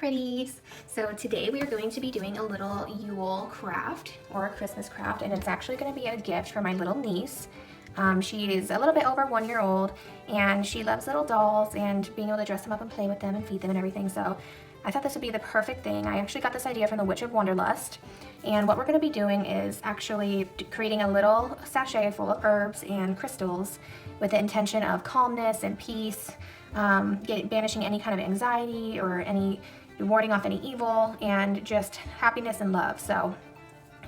pretties. So today we are going to be doing a little Yule craft or a Christmas craft, and it's actually going to be a gift for my little niece. She is a little bit over 1 year old, and she loves little dolls and being able to dress them up and play with them and feed them and everything. So I thought this would be the perfect thing. I actually got this idea from the Witch of Wonderlust, and what we're going to be doing is actually creating a little sachet full of herbs and crystals with the intention of calmness and peace, banishing any kind of anxiety or any warding off any evil, and just happiness and love. So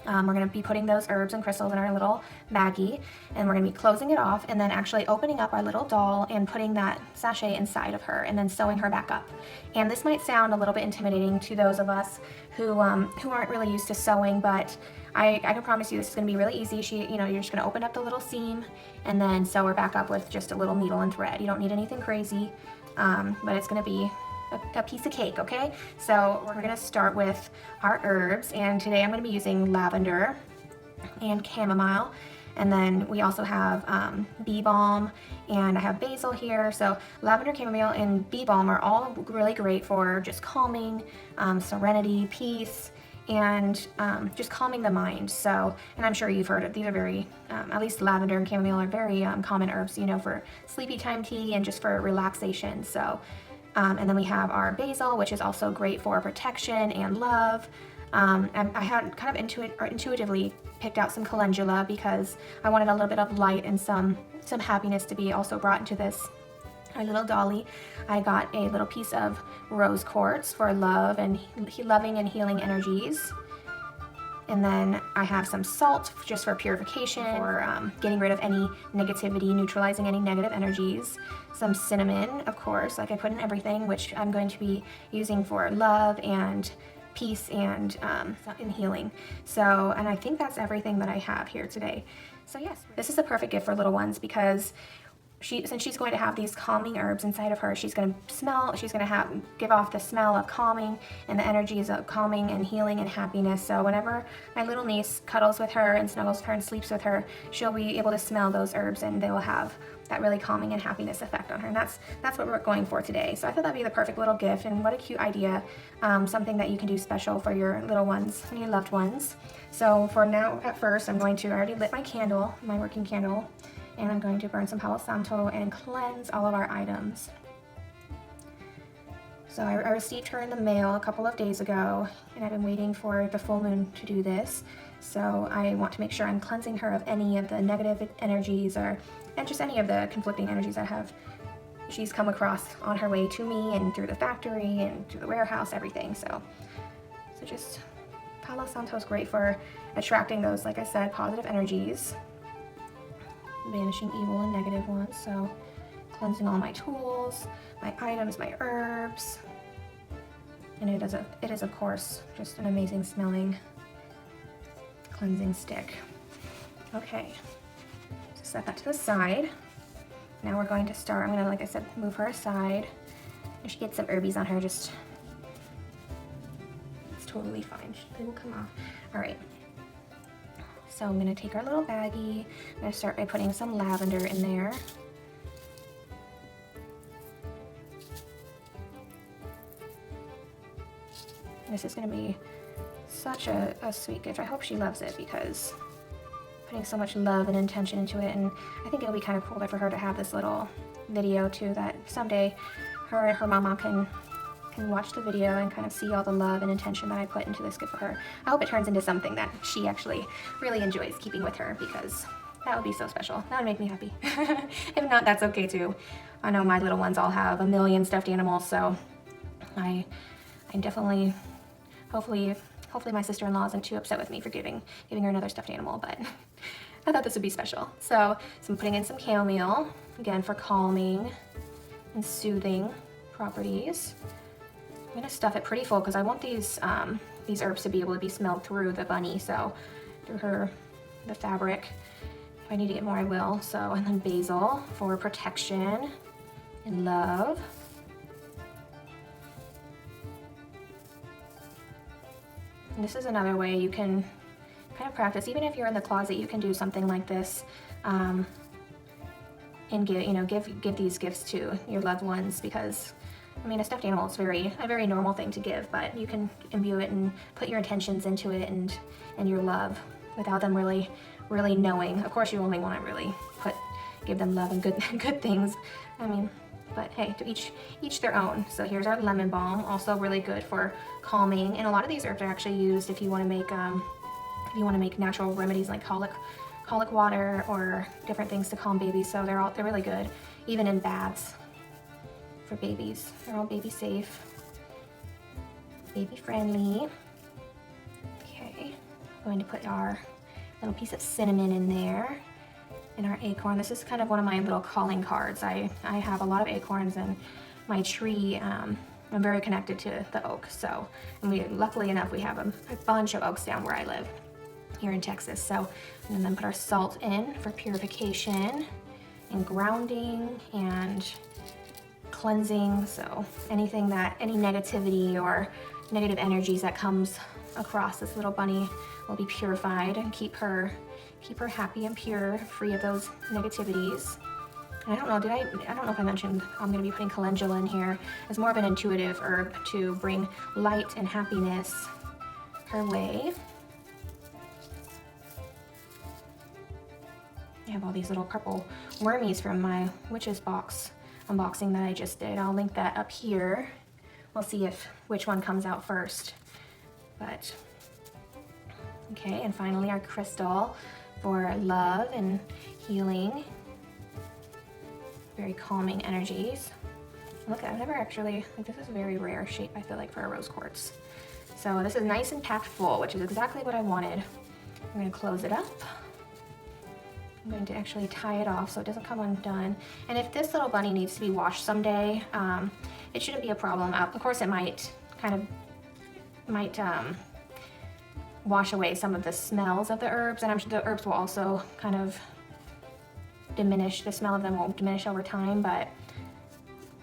we're going to be putting those herbs and crystals in our little baggie, and we're going to be closing it off and then actually opening up our little doll and putting that sachet inside of her and then sewing her back up. And this might sound a little bit intimidating to those of us who aren't really used to sewing, but I can promise you this is going to be really easy. You're just going to open up the little seam and then sew her back up with just a little needle and thread. You don't need anything crazy, but it's going to be a piece of cake, okay? So we're gonna start with our herbs, and today I'm gonna be using lavender and chamomile, and then we also have bee balm, and I have basil here. So lavender, chamomile, and bee balm are all really great for just calming, serenity, peace, and just calming the mind. So, and I'm sure you've heard it, these are very, at least lavender and chamomile are very common herbs, for sleepy time tea and just for relaxation. So and then we have our basil, which is also great for protection and love. And I had kind of intuitively picked out some calendula because I wanted a little bit of light and some happiness to be also brought into this. Our little dolly, I got a little piece of rose quartz for love and loving and healing energies. And then I have some salt just for purification, for getting rid of any negativity, neutralizing any negative energies. Some cinnamon, of course, like I put in everything, which I'm going to be using for love and peace and healing. So, and I think that's everything that I have here today. So yes, this is a perfect gift for little ones because since she's going to have these calming herbs inside of her, she's going to give off the smell of calming and the energies of calming and healing and happiness. So whenever my little niece cuddles with her and snuggles with her and sleeps with her, she'll be able to smell those herbs, and they will have that really calming and happiness effect on her. And that's what we're going for today. So I thought that'd be the perfect little gift, and what a cute idea. Something that you can do special for your little ones and your loved ones. So for now, at first, I already lit my candle, my working candle, and I'm going to burn some Palo Santo and cleanse all of our items. So I received her in the mail a couple of days ago, and I've been waiting for the full moon to do this. So I want to make sure I'm cleansing her of any of the negative energies and just any of the conflicting energies that she's come across on her way to me and through the factory and through the warehouse, everything. So just Palo Santo is great for attracting those, like I said, positive energies, banishing evil and negative ones. So cleansing all my tools, my items, my herbs, and it is of course just an amazing smelling cleansing stick. Okay, so set that to the side. Now we're going to start. I'm gonna, like I said, move her aside. If she gets some herbies on her, it's totally fine. They will come off. All right. So I'm going to take our little baggie. I'm going to start by putting some lavender in there. This is going to be such a sweet gift. I hope she loves it because putting so much love and intention into it, and I think it'll be kind of cool for her to have this little video too, that someday her and her mama can watch the video and kind of see all the love and intention that I put into this gift for her. I hope it turns into something that she actually really enjoys keeping with her, because that would be so special. That would make me happy. If not, that's okay too. I know my little ones all have a million stuffed animals, so I definitely, hopefully my sister-in-law isn't too upset with me for giving her another stuffed animal, but I thought this would be special. So I'm putting in some chamomile, again for calming and soothing properties. I'm gonna stuff it pretty full because I want these herbs to be able to be smelled through the bunny, so through the fabric. If I need to get more, I will. So, and then basil for protection and love. And this is another way you can kind of practice. Even if you're in the closet, you can do something like this and give these gifts to your loved ones, because I mean, a stuffed animal is a very normal thing to give, but you can imbue it and put your intentions into it and your love without them really knowing. Of course, you only want to really give them love and good things. I mean, but hey, to each their own. So here's our lemon balm, also really good for calming. And a lot of these herbs are actually used if you want to make natural remedies like colic water or different things to calm babies. So they're really good, even in baths for babies. They're all baby safe, baby friendly. Okay, I'm going to put our little piece of cinnamon in there. And our acorn. This is kind of one of my little calling cards. I have a lot of acorns in my tree. I'm very connected to the oak. So, and luckily enough, we have a bunch of oaks down where I live here in Texas. So, and then put our salt in for purification and grounding and cleansing. So any negativity or negative energies that comes across this little bunny will be purified and keep her happy and pure, free of those negativities. And I don't know if I mentioned I'm going to be putting calendula in here as more of an intuitive herb to bring light and happiness her way. I have all these little purple wormies from my witch's box unboxing that I just did. I'll link that up here. We'll see which one comes out first. But okay, and finally our crystal for love and healing. Very calming energies. Look, I've never actually, this is a very rare shape, I feel like, for a rose quartz. So this is nice and packed full, which is exactly what I wanted. I'm going to close it up. I'm going to actually tie it off so it doesn't come undone. And if this little bunny needs to be washed someday, it shouldn't be a problem. Of course, it might wash away some of the smells of the herbs, and I'm sure the herbs will also kind of diminish. The smell of them won't diminish over time, but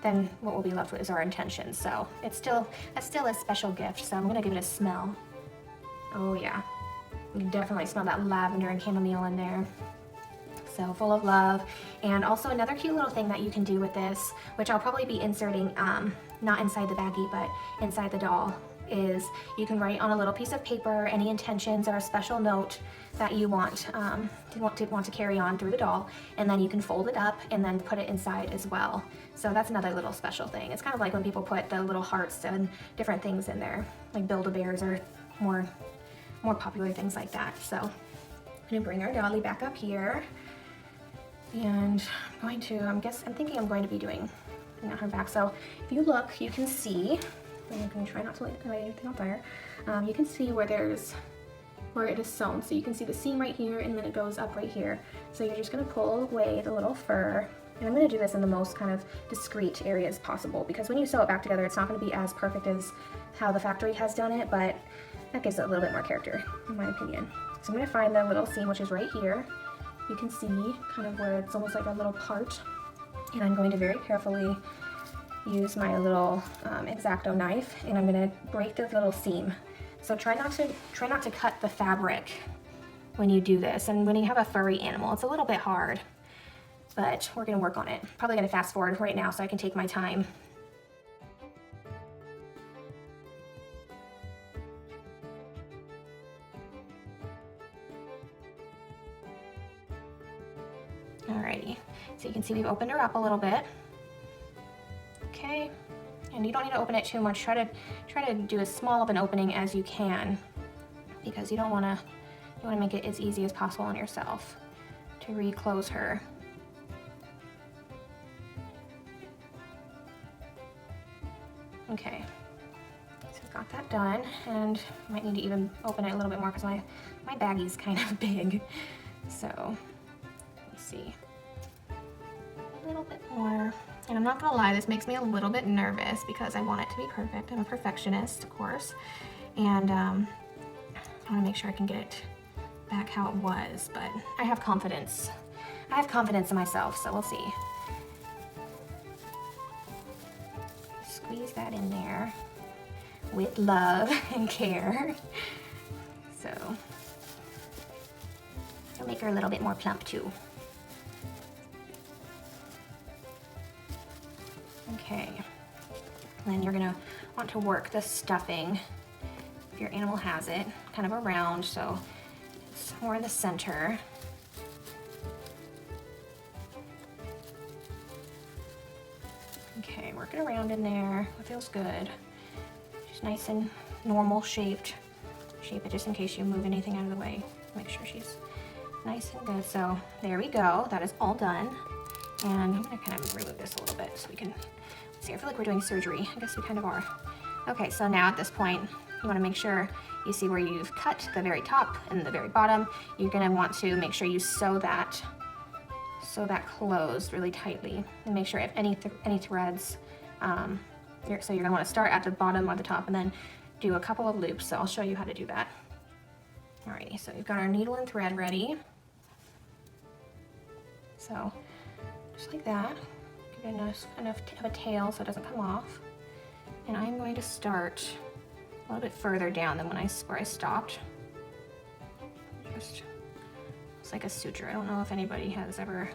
then what will be left with is our intentions. So that's still a special gift. So I'm gonna give it a smell. Oh yeah, you can definitely smell that lavender and chamomile in there. So full of love. And also another cute little thing that you can do with this, which I'll probably be inserting not inside the baggie but inside the doll, is you can write on a little piece of paper any intentions or a special note that you want to carry on through the doll, and then you can fold it up and then put it inside as well. So that's another little special thing. It's kind of like when people put the little hearts and different things in there, like Build-A-Bears or more popular things like that. So I'm gonna bring our dolly back up here, and I'm thinking I'm going to be doing on her back. So if you look, you can see. I'm going to try not to light anything on fire. You can see where it is sewn. So you can see the seam right here, and then it goes up right here. So you're just going to pull away the little fur. And I'm going to do this in the most kind of discreet areas possible, because when you sew it back together, it's not going to be as perfect as how the factory has done it, but that gives it a little bit more character, in my opinion. So I'm going to find the little seam, which is right here. You can see kind of where it's almost like a little part. And I'm going to very carefully use my little X-Acto knife, and I'm gonna break this little seam. So try not to cut the fabric when you do this. And when you have a furry animal, it's a little bit hard, but we're gonna work on it. Probably gonna fast forward right now so I can take my time. Alrighty, so you can see we've opened her up a little bit. Okay, and you don't need to open it too much. Try to do as small of an opening as you can, because you want to make it as easy as possible on yourself to reclose her. Okay, so I've got that done, and I might need to even open it a little bit more because my baggie's kind of big. So let's see, a little bit more. And I'm not gonna lie, this makes me a little bit nervous because I want it to be perfect. I'm a perfectionist, of course, and I want to make sure I can get it back how it was. But I have confidence. I have confidence in myself, so we'll see. Squeeze that in there with love and care. So it'll make her a little bit more plump too. Okay, then you're gonna want to work the stuffing, if your animal has it, kind of around, so it's more in the center. Okay, work it around in there. It feels good. She's nice and normal shaped. Shape it just in case you move anything out of the way. Make sure she's nice and good. So there we go. That is all done. And I'm gonna kind of remove this a little bit so we can see. I feel like we're doing surgery. I guess we kind of are. Okay, so now at this point, you want to make sure you see where you've cut the very top and the very bottom. You're gonna want to make sure you sew that closed really tightly, and make sure if any threads. So you're gonna want to start at the bottom or the top, and then do a couple of loops. So I'll show you how to do that. Alrighty, so we've got our needle and thread ready. So just like that, give it enough of a tail so it doesn't come off. And I'm going to start a little bit further down than where I stopped. Just, it's like a suture. I don't know if anybody has ever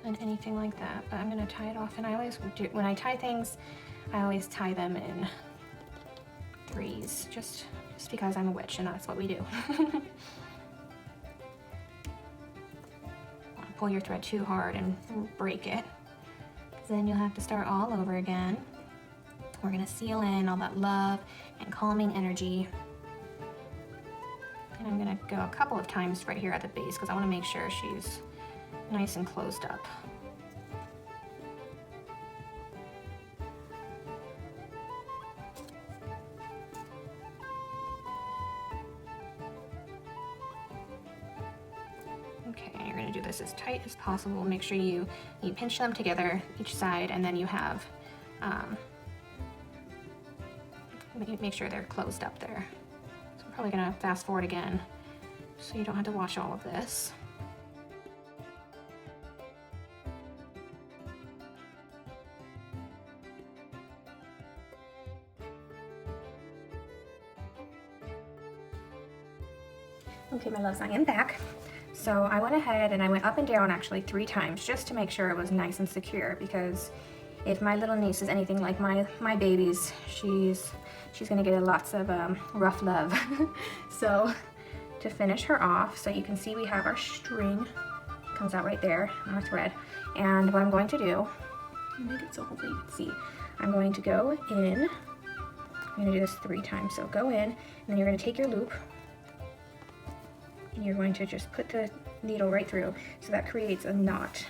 done anything like that, but I'm gonna tie it off. And I always do, when I tie things, I always tie them in threes, just because I'm a witch and that's what we do. Don't pull your thread too hard and break it, because then you'll have to start all over again. We're gonna seal in all that love and calming energy. And I'm gonna go a couple of times right here at the base because I wanna make sure she's nice and closed up. Okay, you're gonna do this as tight as possible. Make sure you pinch them together each side, and then you have, make sure they're closed up there. So I'm probably gonna fast forward again so you don't have to watch all of this. Okay, my loves, I am back. So I went ahead and I went up and down actually 3 times just to make sure it was nice and secure, because if my little niece is anything like my babies, she's gonna get lots of rough love. So to finish her off, so you can see we have our string, comes out right there, our thread. And what I'm going to do, make it so hopefully you can see, I'm going to go in, I'm gonna do this 3 times. So go in, and then you're gonna take your loop, and you're going to just put the needle right through, so that creates a knot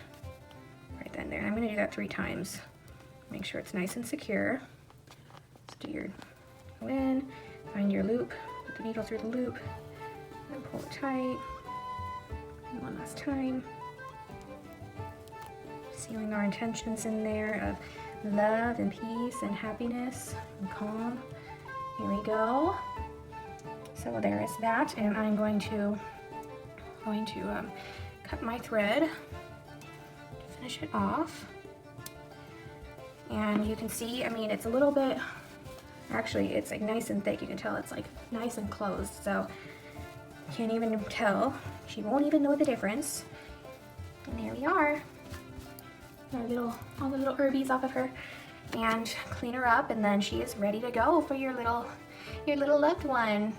right then there. And I'm going to do that 3 times. Make sure it's nice and secure. Let's do your, go in, find your loop, put the needle through the loop, and pull it tight. And one last time. Sealing our intentions in there of love and peace and happiness and calm. Here we go. So there is that, and I'm going to cut my thread to finish it off. And you can see, I mean, it's a little bit, actually it's like nice and thick. You can tell it's like nice and closed, so can't even tell. She won't even know the difference. And there we are. All the little herbies off of her, and clean her up, and then she is ready to go for your little loved one.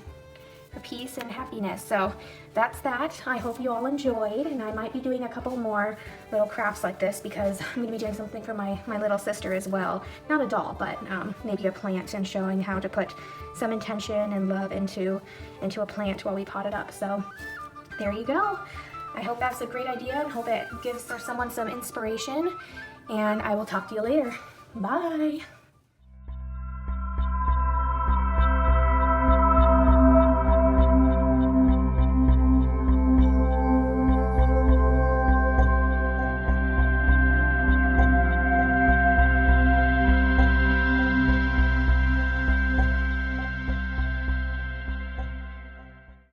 For peace and happiness. So that's that. I hope you all enjoyed, and I might be doing a couple more little crafts like this because I'm going to be doing something for my little sister as well. Not a doll, but maybe a plant, and showing how to put some intention and love into a plant while we pot it up. So there you go. I hope that's a great idea, and hope it gives someone some inspiration, and I will talk to you later. Bye.